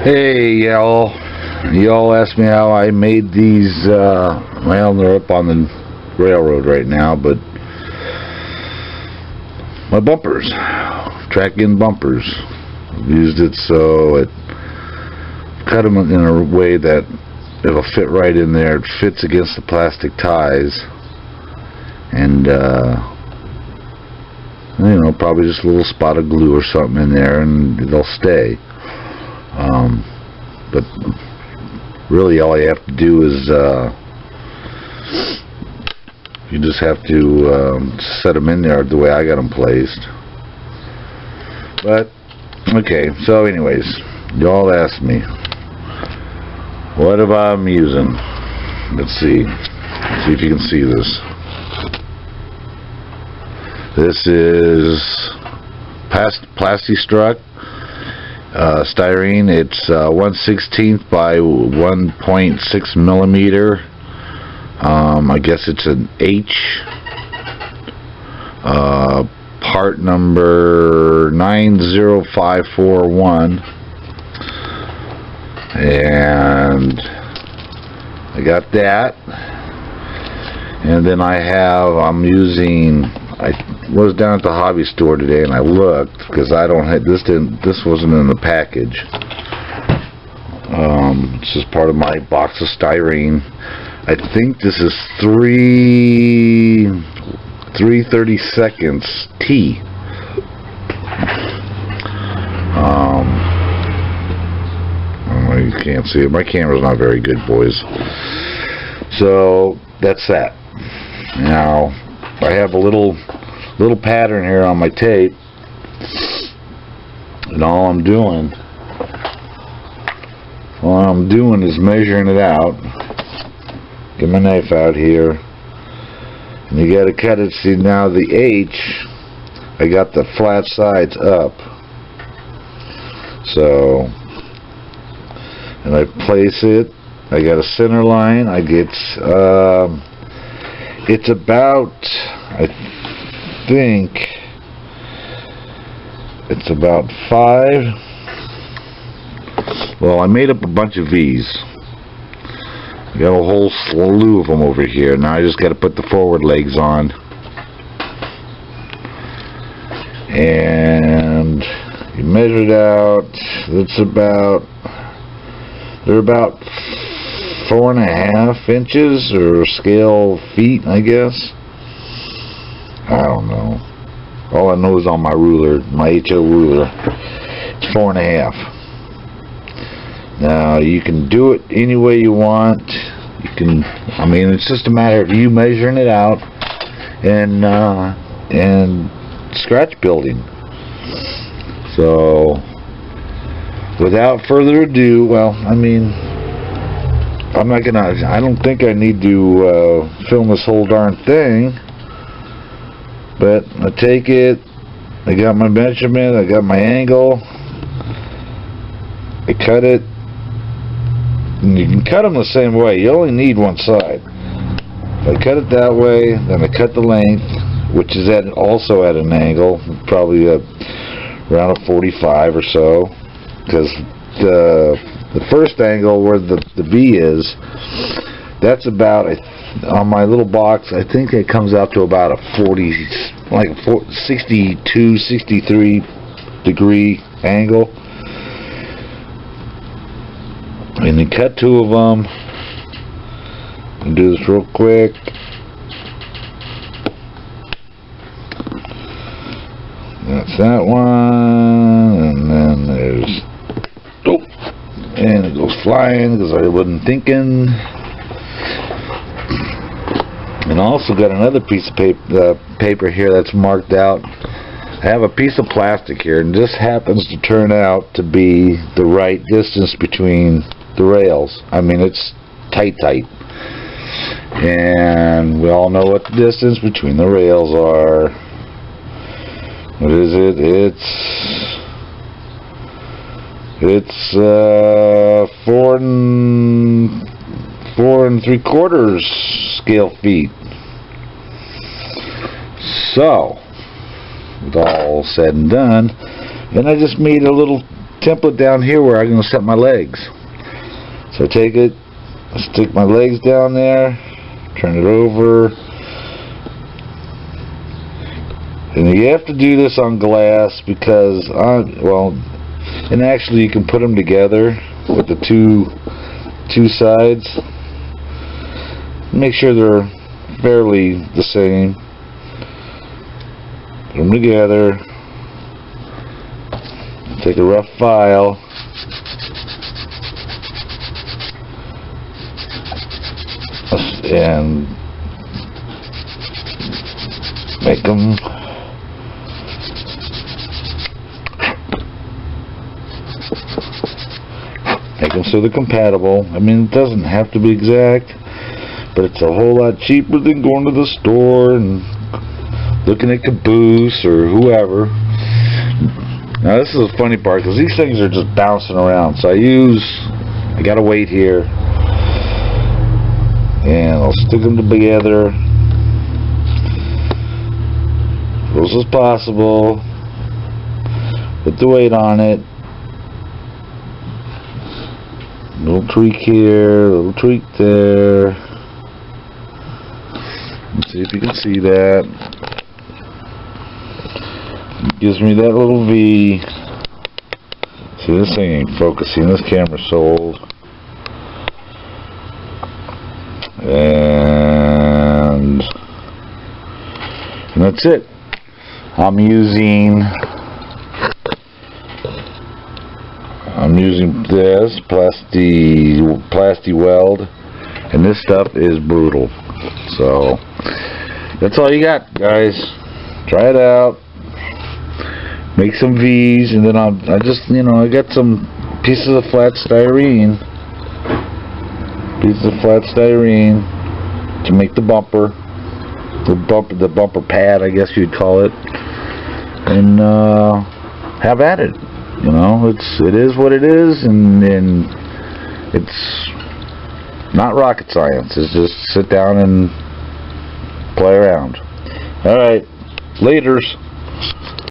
Hey, y'all asked me how I made these, well, they're up on the railroad right now, but my bumpers, track-in bumpers. I've used it so it cut them in a way that it'll fit right in there. It fits against the plastic ties, and probably just a little spot of glue or something in there, and they'll stay. But really all you have to do is you just have to set them in there the way I got them placed. But okay, so anyways, y'all asked me what am I using. Let's see if you can see this. This is Plastistruct styrene. It's 1/16 by 1.6 millimeter. I guess it's an H. Part number 90541. And I got that. And then I'm using, I was down at the hobby store today and I looked because this wasn't in the package. It's just part of my box of styrene. I think this is 3/32 T. You can't see it. My camera's not very good, boys. So that's that. Now I have a little pattern here on my tape, and all I'm doing is measuring it out. Get my knife out here, and you got to cut it. See, now the H, I got the flat sides up, so, and I place it. I got a center line. It's about, I think it's about 5. Well, I made up a bunch of V's. I got a whole slew of them over here. Now I just got to put the forward legs on, and you measure it out. They're about 4.5 inches, or scale feet, I guess. I don't know. All I know is on my ruler, my HO ruler, it's 4.5. Now you can do it any way you want. It's just a matter of you measuring it out and scratch building. So without further ado, I don't think I need to film this whole darn thing, but I take it, I got my measurement, I got my angle, I cut it, and you can cut them the same way. You only need one side. If I cut it that way, then I cut the length, which is also at an angle, probably around a 45 or so, because the first angle where the V is, that's about, on my little box, I think it comes out to about a 62, 63 degree angle. And you cut 2 of them. And do this real quick. That's that one, and then there's, and it goes flying because I wasn't thinking. And I also got another piece of paper here that's marked out. I have a piece of plastic here, and this happens to turn out to be the right distance between the rails. It's tight. And we all know what the distance between the rails are. What is it? It's 4 3/4 scale feet. So, with all said and done, then I just made a little template down here where I'm going to set my legs. So I take it, stick my legs down there, turn it over, and you have to do this on glass because, and actually you can put them together with the two sides. Make sure they're fairly the same. Put them together. Take a rough file. And make them so they're compatible. I mean, it doesn't have to be exact, but it's a whole lot cheaper than going to the store and looking at Caboose or whoever. Now this is the funny part, because these things are just bouncing around. So I got a weight here, and I'll stick them together as close as possible. Put the weight on it. Little tweak here, little tweak there. Let's see if you can see that. It gives me that little V. See, this thing ain't focusing. This camera's so old. And that's it. I'm using this Plasti Weld, and this stuff is brutal. So that's all you got, guys. Try it out. Make some V's, and then I got some pieces of flat styrene. To make the bumper, the bumper pad, I guess you'd call it, and have at it. You know, it is what it is, and it's not rocket science. It's just sit down and play around. All right, laters.